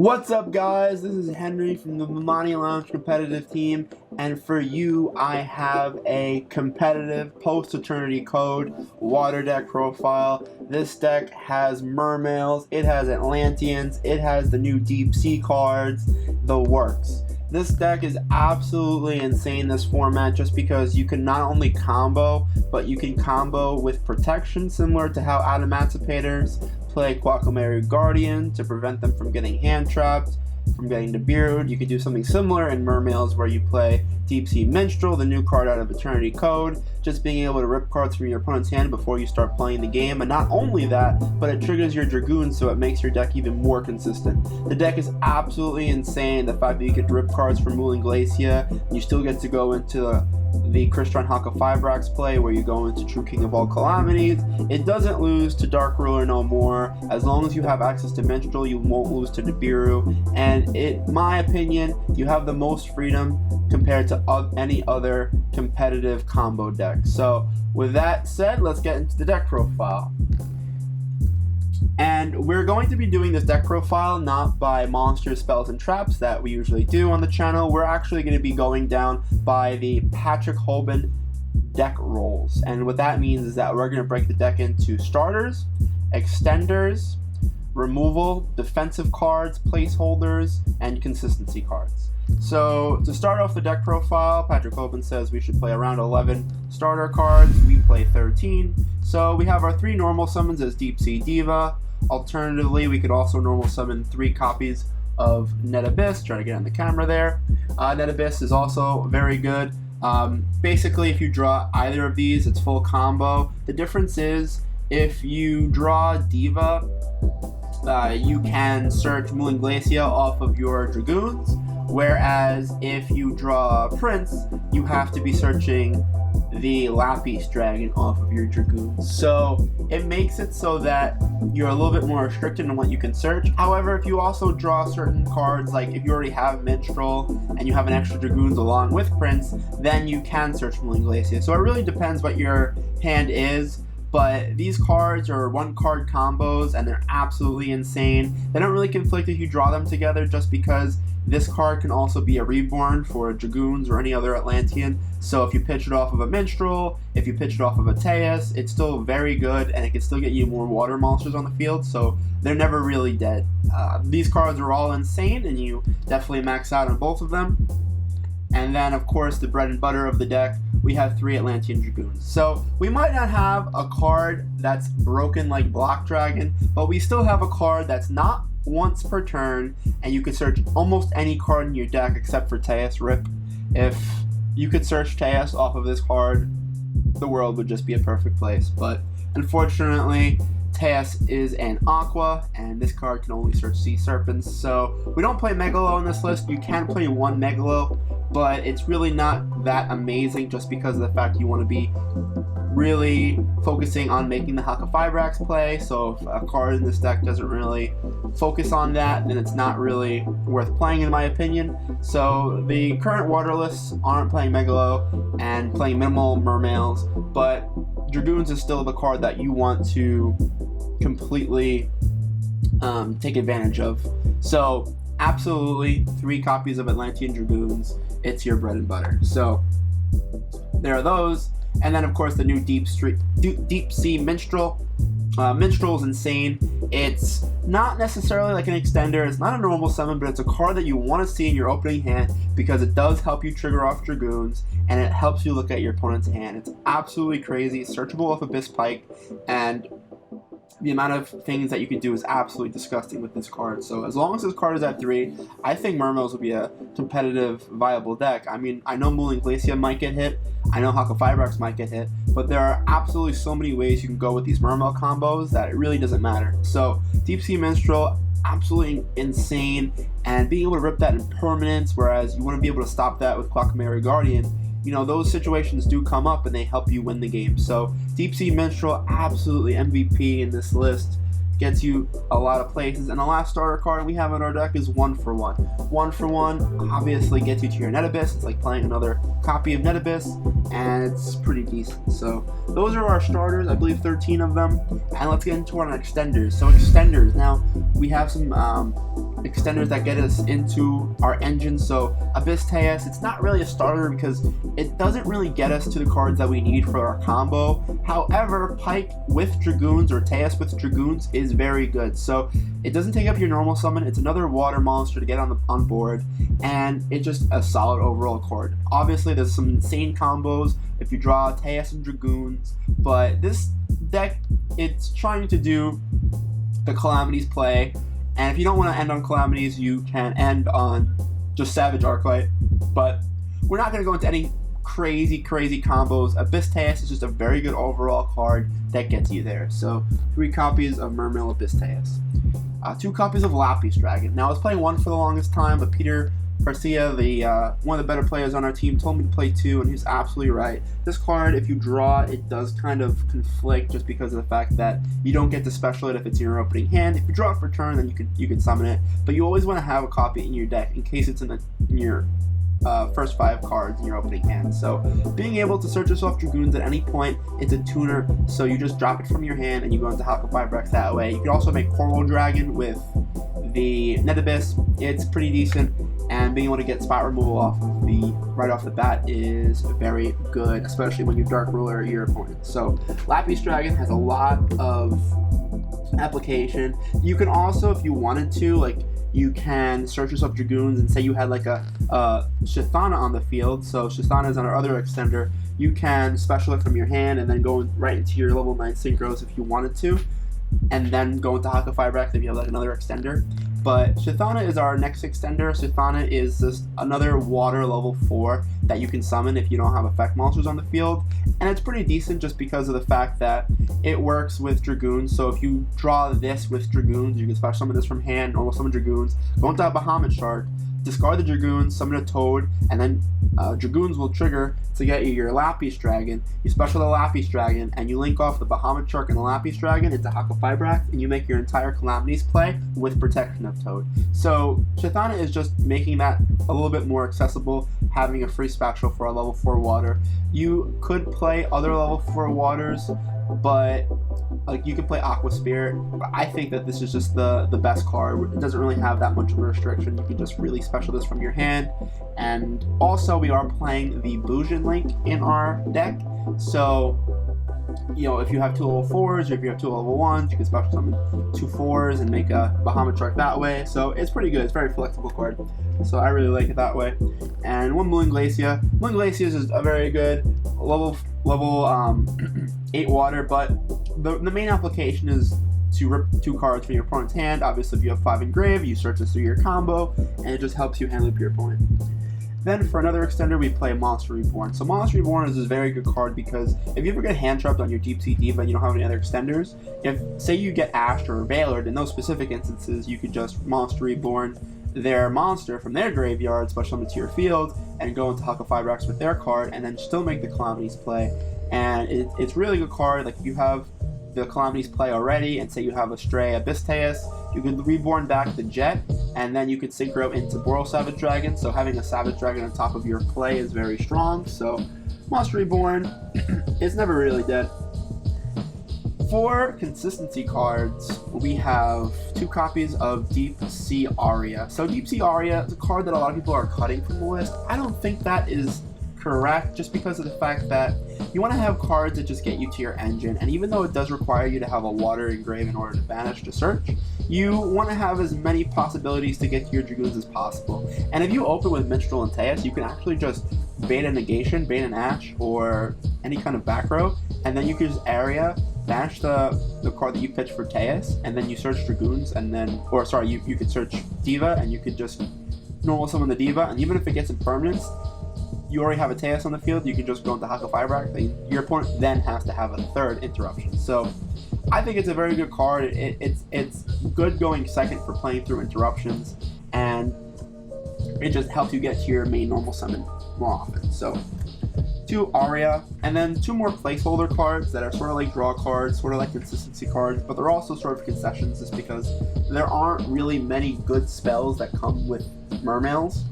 What's up, guys? This is Henry from the Bemani Lounge competitive team, and for you I have a competitive post-eternity code water deck profile. This deck has mermails, it has Atlanteans, it has the new deep sea cards, the works. This deck is absolutely insane, this format, just because you can not only combo, but you can combo with protection, similar to how Adamantimators play Quacquamere Guardian to prevent them from getting hand trapped, from getting debuted. You could do something similar in Mermails, where you play Deep Sea Minstrel, the new card out of Eternity Code, just being able to rip cards from your opponent's hand before you start playing the game. And not only that, but it triggers your Dragoons, so it makes your deck even more consistent. The deck is absolutely insane. The fact that you get to rip cards from Mooling Glacier, you still get to go into the Crystron Haka-Fibrax play, where you go into True King of All Calamities. It doesn't lose to Dark Ruler no more. As long as you have access to Minstrel, you won't lose to Nibiru. And in my opinion, you have the most freedom compared to any other competitive combo deck. So with that said, let's get into the deck profile. And we're going to be doing this deck profile not by monsters, spells, and traps that we usually do on the channel. We're actually going to be going down by the Patrick Hoban deck rolls. And what that means is that we're going to break the deck into starters, extenders, removal, defensive cards, placeholders, and consistency cards. So to start off the deck profile, Patrick Hoban says we should play around 11 starter cards. We play 13. So we have our 3 normal summons as Deep Sea Diva. Alternatively, we could also normal summon 3 copies of Net Abyss. Try to get on the camera there. Net Abyss is also very good. Basically, if you draw either of these, it's full combo. The difference is, if you draw Diva, you can search Mooling Glacier off of your Dragoons, whereas if you draw Prince, you have to be searching the Lapis Dragon off of your Dragoons. So it makes it so that you're a little bit more restricted in what you can search. However, if you also draw certain cards, like if you already have Minstrel and you have an extra Dragoons along with Prince, then you can search Mooling Glacier. So it really depends what your hand is. But these cards are 1-card combos, and they're absolutely insane. They don't really conflict if you draw them together, just because this card can also be a reborn for Dragoons or any other Atlantean. So if you pitch it off of a Minstrel, if you pitch it off of a Teus, it's still very good, and it can still get you more water monsters on the field, so they're never really dead. These cards are all insane, and you definitely max out on both of them. And then, of course, the bread and butter of the deck, we have 3 Atlantean Dragoons. So we might not have a card that's broken like Block Dragon, but we still have a card that's not once per turn, and you could search almost any card in your deck except for Teus. RIP. If you could search Teus off of this card, the world would just be a perfect place. But unfortunately, Teus is an Aqua, and this card can only search Sea Serpents. So we don't play Megalo on this list. You can play 1 Megalo, but it's really not that amazing, just because of the fact you want to be really focusing on making the Haka-Fibrax play. So if a card in this deck doesn't really focus on that, then it's not really worth playing, in my opinion. So the current water lists aren't playing Megalo and playing minimal Mermails, but Dragoons is still the card that you want to completely take advantage of. So absolutely 3 copies of Atlantean Dragoons. It's your bread and butter. So there are those. And then, of course, the new Deep Sea Minstrel. Minstrel is insane. It's not necessarily like an extender. It's not a normal summon, but it's a card that you want to see in your opening hand, because it does help you trigger off Dragoons, and it helps you look at your opponent's hand. It's absolutely crazy. It's searchable with Abyss Pike, and the amount of things that you can do is absolutely disgusting with this card. So as long as this card is at 3, I think Mermails will be a competitive, viable deck. I mean, I know Mooling Glacier might get hit, I know Haka-Fibrax might get hit, but there are absolutely so many ways you can go with these Mermail combos that it really doesn't matter. So Deep Sea Minstrel, absolutely insane, and being able to rip that in permanence, whereas you want to be able to stop that with Quacquamere Guardian. You know, those situations do come up, and they help you win the game. So Deep Sea Minstrel, absolutely MVP in this list. Gets you a lot of places. And the last starter card we have in our deck is 1 for 1. 1 for 1 obviously gets you to your Net Abyss. It's like playing another copy of Net Abyss, and it's pretty decent. So those are our starters, I believe 13 of them. And let's get into our extenders. So extenders, now we have some extenders that get us into our engine. So Abyss Teus, it's not really a starter because it doesn't really get us to the cards that we need for our combo. However, Pike with Dragoons or Teus with Dragoons is very good. So it doesn't take up your normal summon. It's another water monster to get on board, and it's just a solid overall card. Obviously, there's some insane combos if you draw Teus and Dragoons, but this deck, it's trying to do the Calamities play. And if you don't want to end on Calamities, you can end on just Savage Arclight. But we're not going to go into any crazy combos. Abyss Teus is just a very good overall card that gets you there. So 3 copies of Mermail Abyss Teus. 2 copies of Lapis Dragon. Now I was playing 1 for the longest time, but Peter Garcia, one of the better players on our team, told me to play 2, and he's absolutely right. This card, if you draw, it does kind of conflict just because of the fact that you don't get to special it if it's in your opening hand. If you draw it for turn, then you can summon it, but you always want to have a copy in your deck in case it's in your first 5 cards in your opening hand. So being able to search yourself Dragoons at any point, it's a tuner, so you just drop it from your hand and you go into Hakkafibrex that way. You can also make Coral Dragon with the Net Abyss. It's pretty decent, and being able to get spot removal right off the bat is very good, especially when you Dark Ruler your opponent. So Lapis Dragon has a lot of application. You can also, if you wanted to, like, you can search yourself Dragoons and say you had like a Shithana on the field. So Shithana is on our other extender. You can special it from your hand and then go right into your level 9 Synchros if you wanted to, and then go into Hakkafibrex if you have like another extender. But Shithana is our next extender. Shithana is just another water level 4 that you can summon if you don't have effect monsters on the field. And it's pretty decent just because of the fact that it works with Dragoons. So if you draw this with Dragoons, you can special summon this from hand, normal summon Dragoons, go into a Bahamut Shark, discard the Dragoons, summon a Toad, and then Dragoons will trigger to get you your Lapis Dragon. You special the Lapis Dragon, and you link off the Bahamut Shark and the Lapis Dragon into Hakkafibrex, and you make your entire Calamities play with protection of Toad. So Shithana is just making that a little bit more accessible, having a free special for a level 4 water. You could play other level 4 waters, but like you could play Aqua Spirit, but I think that this is just the best card. It doesn't really have that much of a restriction. You can just really special this from your hand. And also we are playing the Bujin Link in our deck, so you know, if you have 2 level 4s or if you have 2 level 1s, you can special summon 2 4s and make a Bahamut Shark that way. So it's pretty good. It's a very flexible card, so I really like it that way. And 1 Moon Glacia. Moon Glacia is just a very good level 8 water, but the main application is to rip 2 cards from your opponent's hand. Obviously, if you have 5 engraved, you search this through your combo, and it just helps you hand loop your opponent. Then for another extender, we play Monster Reborn. So Monster Reborn is a very good card because if you ever get hand trapped on your Deep Sea Diva and you don't have any other extenders, if say you get Ashed or Veilored, in those specific instances, you could just Monster Reborn their monster from their graveyard, special summon to your field, and go into Hakkafibrex with their card, and then still make the Calamities play. And it's really good card. Like if you have the Calamities play already, and say you have a Stray Abyss Teus, you can reborn back the Jet, and then you could synchro into Boral Savage Dragon. So having a Savage Dragon on top of your play is very strong. So Monster Reborn is never really dead. For consistency cards, we have 2 copies of Deep Sea Aria. So Deep Sea Aria is a card that a lot of people are cutting from the list. I don't think that is correct, just because of the fact that you want to have cards that just get you to your engine, and even though it does require you to have a water engrave in order to banish to search, you want to have as many possibilities to get to your Dragoons as possible. And if you open with Minstrel and Teus, you can actually just bait a negation, bait an Ash, or any kind of back row, and then you can just area, banish the card that you pitched for Teus, and then you search Dragoons, and then, or sorry, you could search Diva, and you could just normal summon the Diva, and even if it gets impermanence, you already have a Teus on the field, you can just go into Hakkafibrex, and your opponent then has to have a 3rd interruption. So I think it's a very good card. It's good going second for playing through interruptions, and it just helps you get to your main normal summon more often. So 2 Aria, and then 2 more placeholder cards that are sort of like draw cards, sort of like consistency cards, but they're also sort of concessions just because there aren't really many good spells that come with Mermails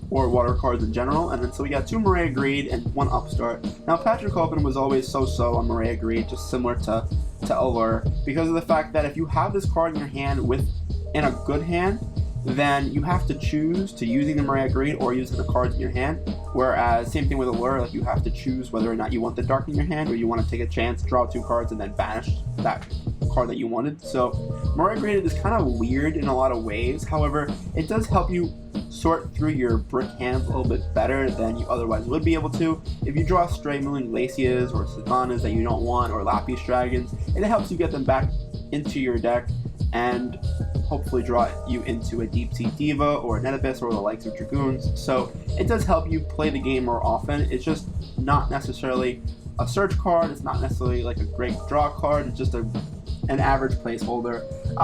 or water cards in general. And then so we got 2 Maria Greed and 1 Upstart. Now Patrick Hoban was always so-so on Maria Greed, just similar to Allure, because of the fact that if you have this card in your hand in a good hand, then you have to choose to using the Maria Greed or using the cards in your hand. Whereas, same thing with Allure, like you have to choose whether or not you want the Dark in your hand or you want to take a chance, draw 2 cards, and then banish that card that you wanted. So, Maria Greed is kind of weird in a lot of ways. However, it does help you sort through your brick hands a little bit better than you otherwise would be able to. If you draw stray Moon Glacias or Sylvanas that you don't want, or Lapis Dragons, it helps you get them back into your deck and hopefully draw you into a Deep Sea Diva or an Oedipus or the likes of Dragoons. So it does help you play the game more often. It's just not necessarily a search card. It's not necessarily like a great draw card. It's just an average placeholder.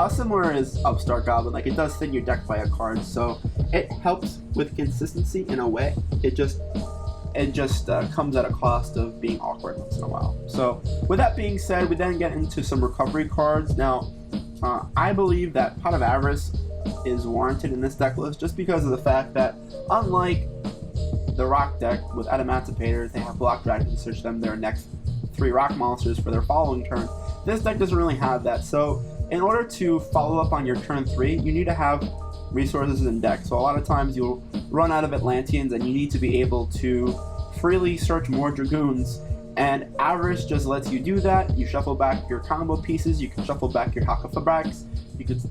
Similar as Upstart Goblin, like it does thin your deck by a card, so it helps with consistency in a way. It just comes at a cost of being awkward once in a while. So with that being said, we then get into some recovery cards. Now, I believe that Pot of Avarice is warranted in this deck list just because of the fact that, unlike the Rock deck with Adamantipator, they have Block Dragon to search them their next 3 rock monsters for their following turn. This deck doesn't really have that, so in order to follow up on your turn 3, you need to have resources in deck. So a lot of times you'll run out of Atlanteans and you need to be able to freely search more Dragoons, and Avarice just lets you do that. You shuffle back your combo pieces, you can shuffle back your Hakafabrax,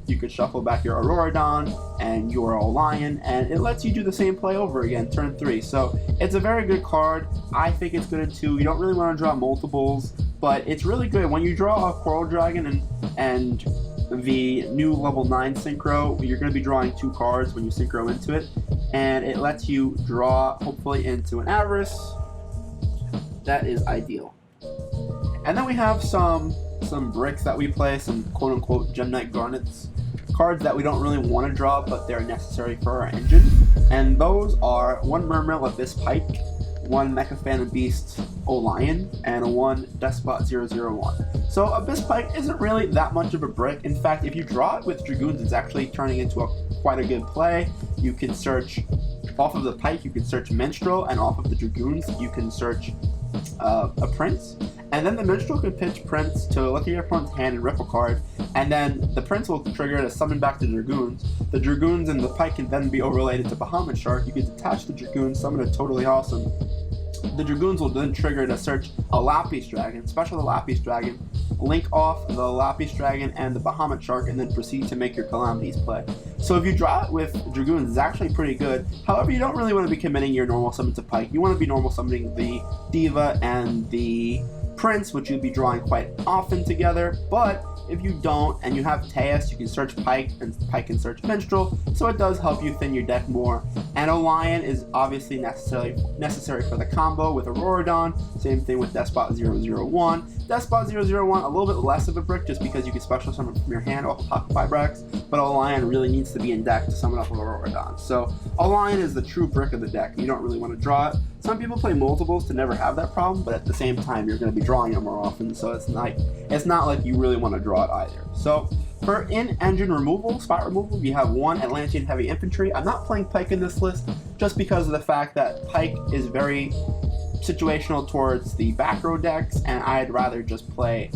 you could shuffle back your Auroradon and your Lion, and it lets you do the same play over again turn 3. So it's a very good card. I think it's good at 2. You don't really want to draw multiples, but it's really good when you draw a Coral Dragon and the new level 9 Synchro. You're going to be drawing 2 cards when you Synchro into it, and it lets you draw hopefully into an Avarice. That is ideal. And then we have some bricks that we play, some quote-unquote Gem Knight Garnets, cards that we don't really want to draw, but they're necessary for our engine. And those are 1 Mermail Abyss Pike, 1 Mecha Phantom Beast Lion, and 1 Despot 001. So Abyss Pike isn't really that much of a brick. In fact, if you draw it with Dragoons, it's actually turning into quite a good play. You can search off of the Pike, you can search Minstrel, and off of the Dragoons, you can search a Prince. And then the Minstrel can pitch Prince to look at your opponent's hand and rip a card, and then the Prince will trigger to summon back the Dragoons. The Dragoons and the Pike can then be overlaid to Bahamut Shark. You can detach the Dragoons, summon a Totally Awesome. The Dragoons will then trigger to search a Lapis Dragon, special the Lapis Dragon, link off the Lapis Dragon and the Bahamut Shark, and then proceed to make your Calamities play. So if you draw it with Dragoons, it's actually pretty good. However, you don't really want to be committing your normal summon to Pike. You want to be normal summoning the Diva and the Prince, which you'll be drawing quite often together. But if you don't and you have Teus, you can search Pike, and Pike can search Minstrel, so it does help you thin your deck more. And Lion is obviously necessary for the combo with Auroradon. Same thing with Despot 001. Despot 001, a little bit less of a brick just because you can special summon from your hand off of Hakafibrax, but Lion really needs to be in deck to summon up with Auroradon. So Lion is the true brick of the deck. You don't really want to draw it. Some people play multiples to never have that problem, but at the same time, you're going to be drawing it more often, so it's not like you really want to draw it either. So for in-engine removal, spot removal, you have 1 Atlantean Heavy Infantry. I'm not playing Pike in this list just because of the fact that Pike is very situational towards the back row decks, and I'd rather just play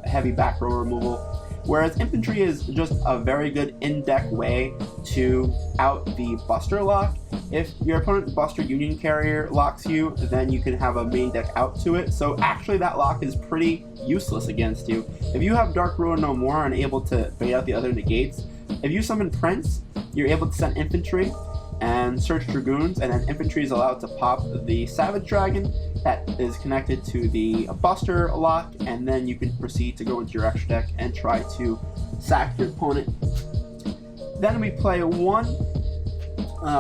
heavy back row removal. Whereas infantry is just a very good in-deck way to out the Buster lock. If your opponent's Buster Union Carrier locks you, then you can have a main deck out to it. So actually that lock is pretty useless against you. If you have Dark Ruin No More and able to bait out the other negates, if you summon Prince, you're able to send infantry and search Dragoons, and then infantry is allowed to pop the Savage Dragon that is connected to the Buster lock, and then you can proceed to go into your extra deck and try to sack your opponent. Then we play 1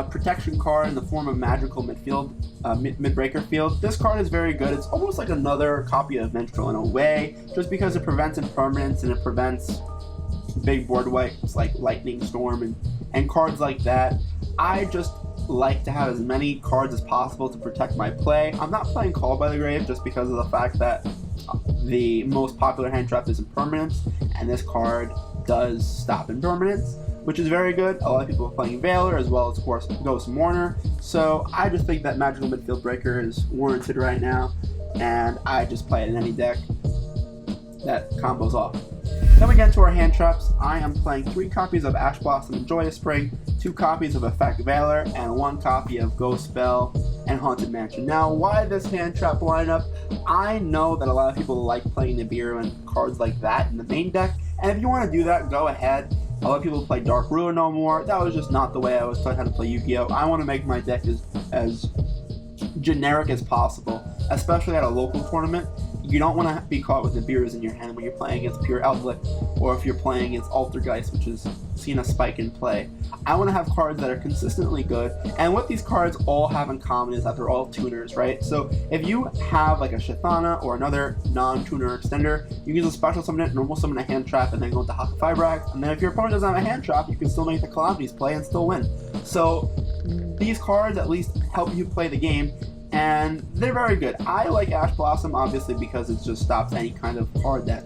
protection card in the form of Magical Midfield, Midbreaker Field. This card is very good. It's almost like another copy of Minstrel in a way, just because it prevents impermanence and it prevents big board wipes like Lightning Storm and cards like that. I just like to have as many cards as possible to protect my play. I'm not playing Call by the Grave just because of the fact that the most popular hand trap is Impermanence, and this card does stop Impermanence, which is very good. A lot of people are playing Veiler as well as, of course, Ghost Mourner. So I just think that Magical Midfield Breaker is warranted right now, and I just play it in any deck that combos off. Then we get into our hand traps. I am playing 3 copies of Ash Blossom and Joyous Spring, 2 copies of Effect Valor, and 1 copy of Ghost Spell and Haunted Mansion. Now, why this hand trap lineup? I know that a lot of people like playing Nibiru and cards like that in the main deck, and if you want to do that, go ahead. A lot of people play Dark Ruler no more. That was just not the way I was taught how to play Yu-Gi-Oh! I want to make my deck as generic as possible, especially at a local tournament. You don't want to be caught with Nibirus in your hand when you're playing against Pure Outlet, or if you're playing against Altergeist, which is seen a spike in play. I want to have cards that are consistently good, and what these cards all have in common is that they're all tuners, right? So if you have like a Shithana or another non-tuner extender, you can just special summon it, normal summon a hand trap, and then go into Haka Fibrax, and then if your opponent doesn't have a hand trap, you can still make the Calamities play and still win. So these cards at least help you play the game, and they're very good. I like Ash Blossom, obviously, because it just stops any kind of card that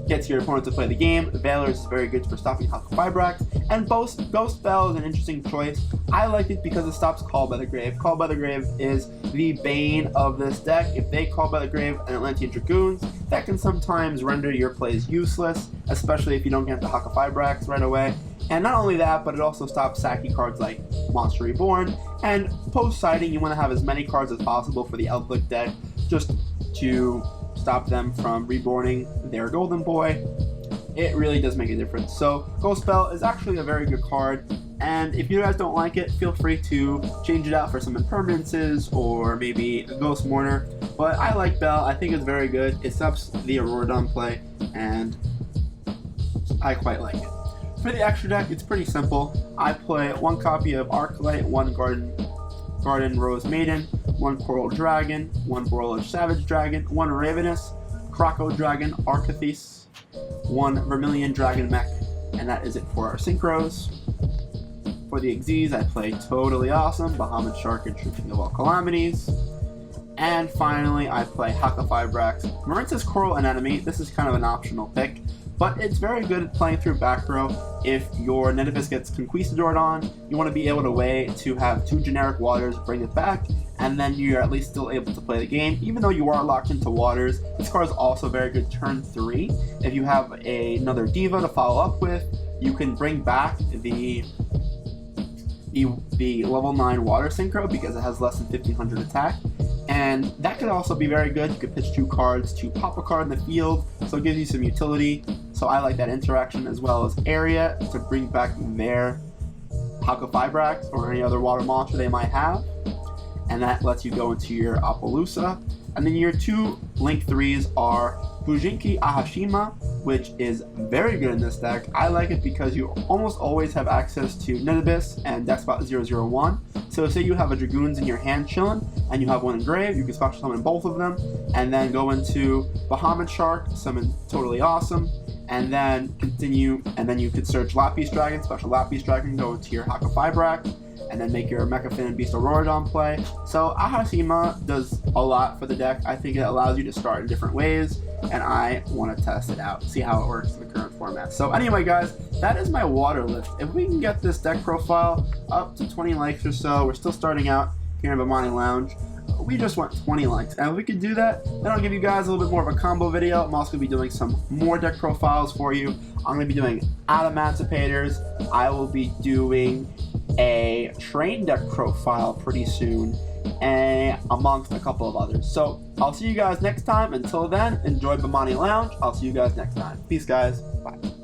gets your opponent to play the game. Valor is very good for stopping Haka Fibrax, and Ghost Spell is an interesting choice. I like it because it stops Call by the Grave. Call by the Grave is the bane of this deck. If they Call by the Grave and Atlantean Dragoons, that can sometimes render your plays useless, especially if you don't get the Haka Fibrax right away. And not only that, but it also stops sacky cards like Monster Reborn. And post-sighting, you want to have as many cards as possible for the Outlook deck, just to stop them from reborning their Golden Boy. It really does make a difference. So Ghost Spell is actually a very good card, and if you guys don't like it, feel free to change it out for some impermanences or maybe a Ghost Mourner. But I like Bell. I think it's very good. It stops the Auroradon play, and I quite like it. For the extra deck, it's pretty simple. I play 1 copy of Arclight, 1 Garden Rose Maiden, 1 Coral Dragon, 1 Borreload Savage Dragon, 1 Ravenous, Croco Dragon, Arcathys, 1 Vermilion Dragon Mech, and that is it for our Synchros. For the Xyz, I play Totally Awesome, Bahamut Shark, and Trooping of All Calamities. And finally, I play Haka Fibrax, Marince's Coral Anemone. This is kind of an optional pick, but it's very good at playing through back row. If your Nidibus gets Conquistador on, you want to be able to have 2 generic waters, bring it back, and then you're at least still able to play the game. Even though you are locked into waters, this card is also very good turn 3. If you have another Diva to follow up with, you can bring back the level 9 water synchro because it has less than 1500 attack. And that could also be very good. You could pitch 2 cards to pop a card in the field, so it gives you some utility. So I like that interaction, as well as area to bring back their Haka Fibrax or any other water monster they might have. And that lets you go into your Appaloosa. And then your 2 Link 3s are Fujinki Ahashima, which is very good in this deck. I like it because you almost always have access to Nidibus and Despot 001. So say you have a Dragoons in your hand chilling, and you have 1 engraved, you can special summon both of them, and then go into Bahamut Shark, summon Totally Awesome, and then continue, and then you could search Lapis Dragon, special Lapis Dragon, go into your Haka Fibrax, and then make your Mechafin and Beast Auroradon play. So Ahashima does a lot for the deck. I think it allows you to start in different ways, and I want to test it out, see how it works in the current format. So anyway, guys, that is my water list. If we can get this deck profile up to 20 likes or so, we're still starting out here in Bemani Lounge. We just want 20 likes, and if we could do that, then I'll give you guys a little bit more of a combo video. I'm also going to be doing some more deck profiles for you. I'm going to be doing Adamanticators. I will be doing a train deck profile pretty soon, and amongst a couple of others. So I'll see you guys next time. Until then, enjoy Bemani Lounge. I'll see you guys next time. Peace, guys. Bye.